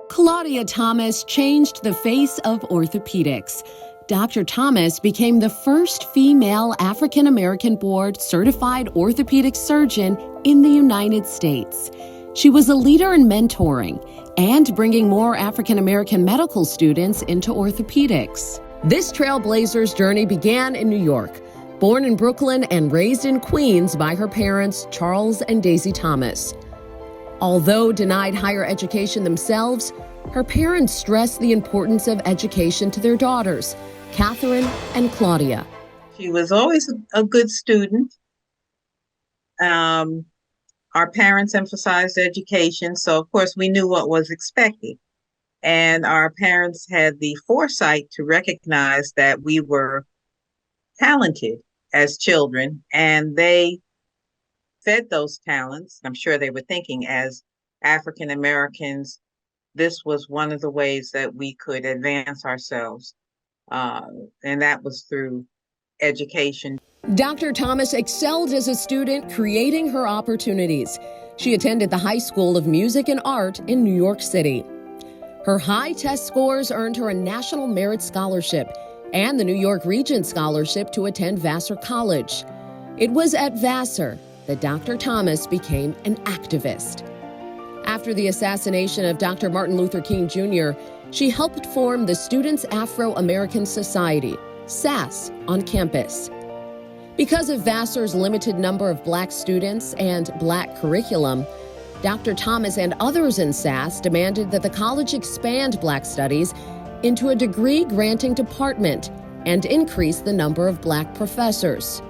Claudia Thomas changed the face of orthopedics. Dr. Thomas became the first female African-American board-certified orthopedic surgeon in the United States. She was a leader in mentoring and bringing more African-American medical students into orthopedics. This trailblazer's journey began in New York. Born in Brooklyn and raised in Queens by her parents, Charles and Daisy Thomas. Although denied higher education themselves, her parents stressed the importance of education to their daughters, Catherine and Claudia. She was always a good student. Our parents emphasized education, so of course we knew what was expected. And our parents had the foresight to recognize that we were talented as children, and they fed those talents. I'm sure they were thinking, as African Americans, this was one of the ways that we could advance ourselves, and that was through education. Dr. Thomas excelled as a student, creating her opportunities. She attended the High School of Music and Art in New York City. Her high test scores earned her a National Merit Scholarship and the New York Regent Scholarship to attend Vassar College. It was at Vassar that Dr. Thomas became an activist. After the assassination of Dr. Martin Luther King Jr., she helped form the Students Afro-American Society, SAS, on campus. Because of Vassar's limited number of black students and black curriculum, Dr. Thomas and others in SAS demanded that the college expand black studies into a degree-granting department and increase the number of black professors.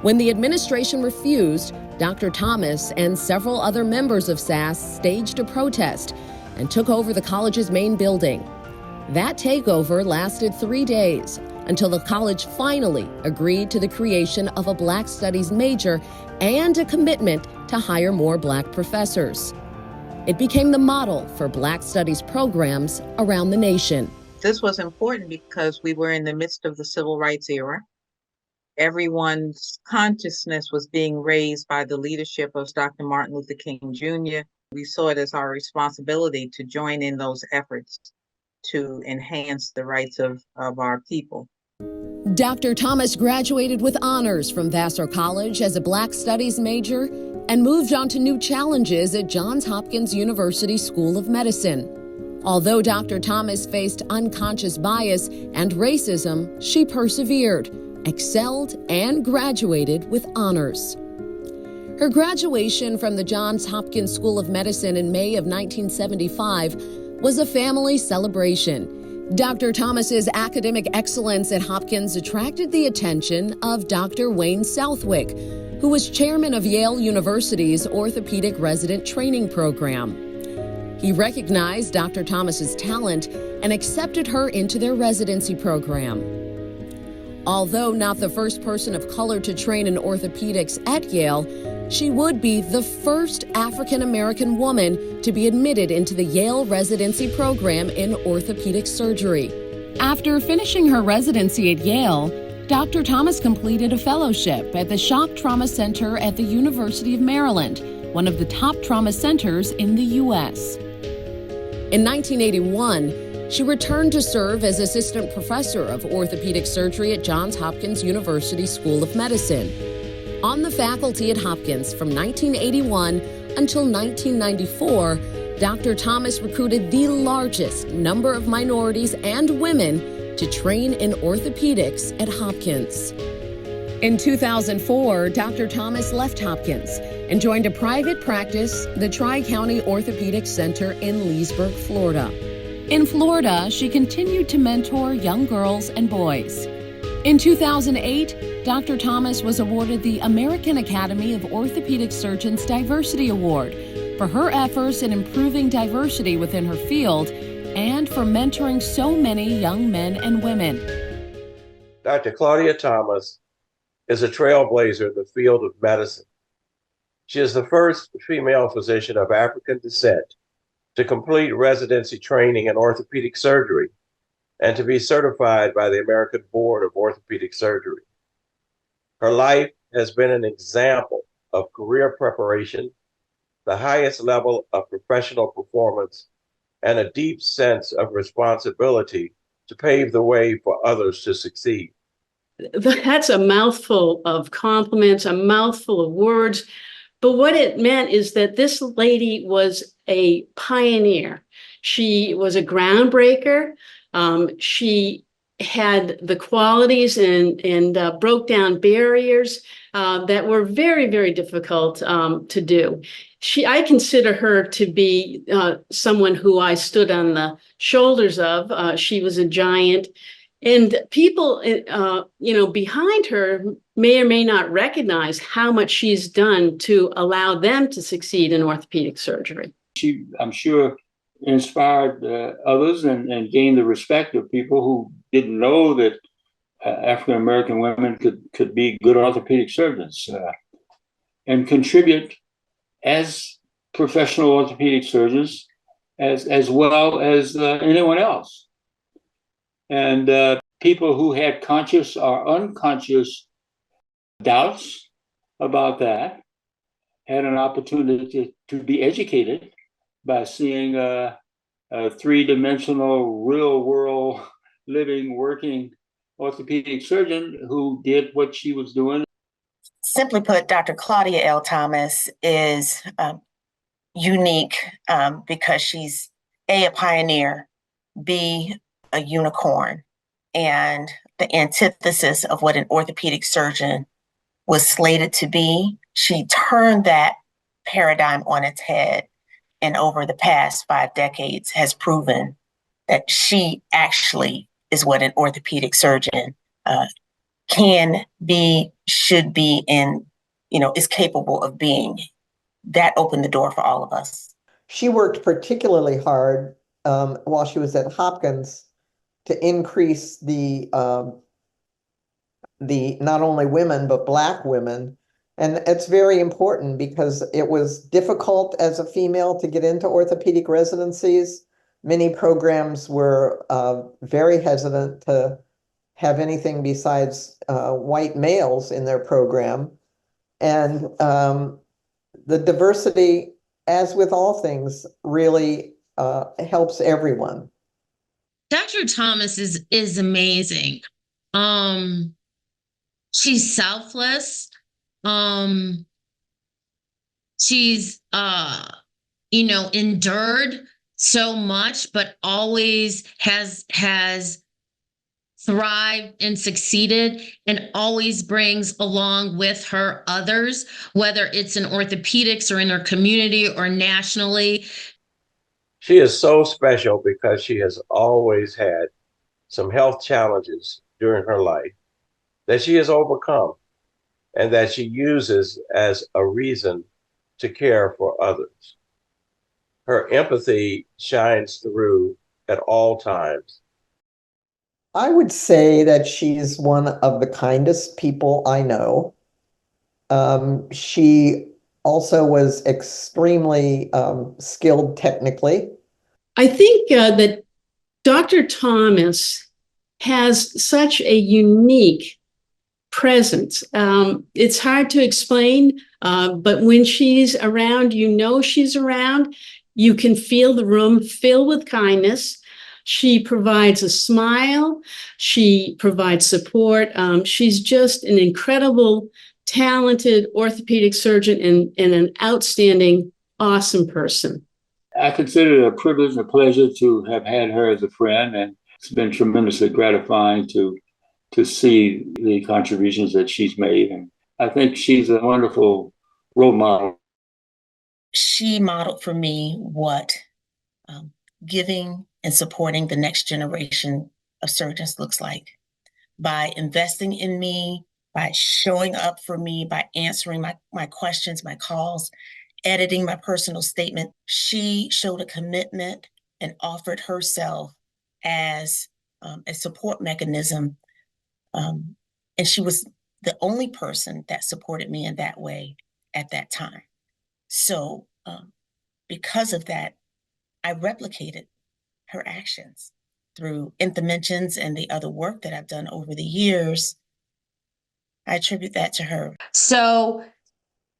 When the administration refused, Dr. Thomas and several other members of SAS staged a protest and took over the college's main building. That takeover lasted 3 days until the college finally agreed to the creation of a Black Studies major and a commitment to hire more black professors. It became the model for Black Studies programs around the nation. This was important because we were in the midst of the Civil Rights era. Everyone's consciousness was being raised by the leadership of Dr. Martin Luther King Jr. We saw it as our responsibility to join in those efforts to enhance the rights of our people. Dr. Thomas graduated with honors from Vassar College as a Black Studies major and moved on to new challenges at Johns Hopkins University School of Medicine. Although Dr. Thomas faced unconscious bias and racism, she persevered, excelled, and graduated with honors. Her graduation from the Johns Hopkins School of Medicine in May of 1975 was a family celebration. Dr. Thomas's academic excellence at Hopkins attracted the attention of Dr. Wayne Southwick, who was chairman of Yale University's Orthopedic Resident Training Program. He recognized Dr. Thomas's talent and accepted her into their residency program. Although not the first person of color to train in orthopedics at Yale, she would be the first African-American woman to be admitted into the Yale residency program in orthopedic surgery. After finishing her residency at Yale, Dr. Thomas completed a fellowship at the Shock Trauma Center at the University of Maryland, one of the top trauma centers in the U.S. In 1981, she returned to serve as assistant professor of orthopedic surgery at Johns Hopkins University School of Medicine. On the faculty at Hopkins from 1981 until 1994, Dr. Thomas recruited the largest number of minorities and women to train in orthopedics at Hopkins. In 2004, Dr. Thomas left Hopkins and joined a private practice, the Tri-County Orthopedic Center in Leesburg, Florida. In Florida, she continued to mentor young girls and boys. In 2008, Dr. Thomas was awarded the American Academy of Orthopedic Surgeons Diversity Award for her efforts in improving diversity within her field and for mentoring so many young men and women. Dr. Claudia Thomas is a trailblazer in the field of medicine. She is the first female physician of African descent to complete residency training in orthopedic surgery and to be certified by the American Board of Orthopedic Surgery. Her life has been an example of career preparation, the highest level of professional performance, and a deep sense of responsibility to pave the way for others to succeed. That's a mouthful of compliments, a mouthful of words. But what it meant is that this lady was a pioneer. She was a groundbreaker. She had the qualities and broke down barriers that were very, very difficult to do. I consider her to be someone who I stood on the shoulders of. She was a giant. And people, behind her may or may not recognize how much she's done to allow them to succeed in orthopedic surgery. She, I'm sure, inspired others and gained the respect of people who didn't know that African American women could be good orthopedic surgeons and contribute as professional orthopedic surgeons as well as anyone else. And people who had conscious or unconscious doubts about that had an opportunity to be educated by seeing a three-dimensional, real-world, living, working orthopedic surgeon who did what she was doing. Simply put, Dr. Claudia L. Thomas is unique because she's A, a pioneer, B, a unicorn, and the antithesis of what an orthopedic surgeon was slated to be. She turned that paradigm on its head, and over the past 5 decades has proven that she actually is what an orthopedic surgeon can be, should be, and is capable of being. That opened the door for all of us. She worked particularly hard while she was at Hopkins to increase the not only women but Black women. And it's very important because it was difficult as a female to get into orthopedic residencies. Many programs were very hesitant to have anything besides white males in their program. And the diversity, as with all things, really helps everyone. Dr. Thomas is amazing. She's selfless. She's endured so much, but always has thrived and succeeded, and always brings along with her others, whether it's in orthopedics or in her community or nationally. She is so special because she has always had some health challenges during her life that she has overcome and that she uses as a reason to care for others. Her empathy shines through at all times. I would say that she's one of the kindest people I know. She also was extremely skilled technically. I think that Dr. Thomas has such a unique presence. It's hard to explain, but when she's around, she's around. You can feel the room fill with kindness. She provides a smile. She provides support. She's just an incredible, talented orthopedic surgeon and an outstanding, awesome person. I consider it a privilege and a pleasure to have had her as a friend, and it's been tremendously gratifying to see the contributions that she's made. And I think she's a wonderful role model. She modeled for me what giving and supporting the next generation of surgeons looks like, by investing in me, by showing up for me, by answering my questions, my calls, editing my personal statement. She showed a commitment and offered herself as a support mechanism. And she was the only person that supported me in that way at that time. So because of that, I replicated her actions through interventions and the other work that I've done over the years. I attribute that to her. So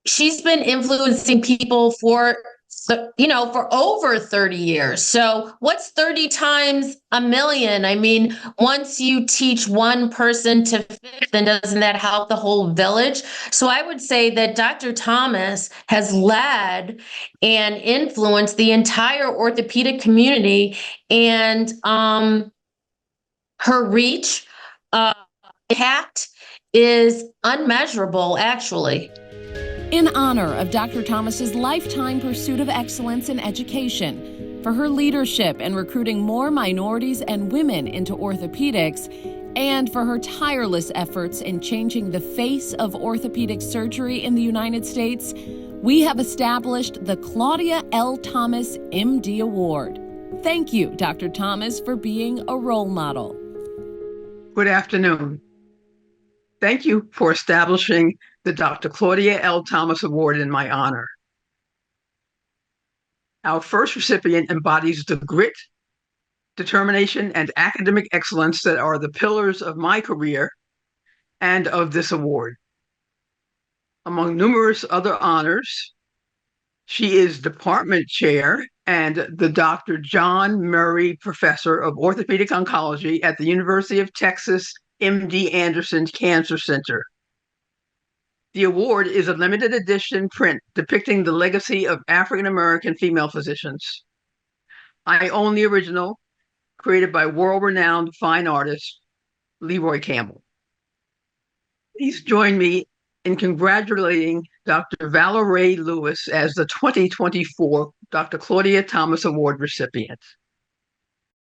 she's been influencing people for so, for over 30 years. So what's 30 times a million? I mean, once you teach one person to fix, then doesn't that help the whole village? So I would say that Dr. Thomas has led and influenced the entire orthopedic community, and her reach, impact is unmeasurable, actually. In honor of Dr. Thomas's lifetime pursuit of excellence in education, for her leadership in recruiting more minorities and women into orthopedics, and for her tireless efforts in changing the face of orthopedic surgery in the United States, we have established the Claudia L. Thomas MD Award. Thank you, Dr. Thomas, for being a role model. Good afternoon. Thank you for establishing the Dr. Claudia L. Thomas Award in my honor. Our first recipient embodies the grit, determination, and academic excellence that are the pillars of my career and of this award. Among numerous other honors, she is department chair and the Dr. John Murray Professor of Orthopedic Oncology at the University of Texas MD Anderson Cancer Center. The award is a limited edition print depicting the legacy of African-American female physicians. I own the original, created by world-renowned fine artist Leroy Campbell. Please join me in congratulating Dr. Valerie Lewis as the 2024 Dr. Claudia Thomas Award recipient.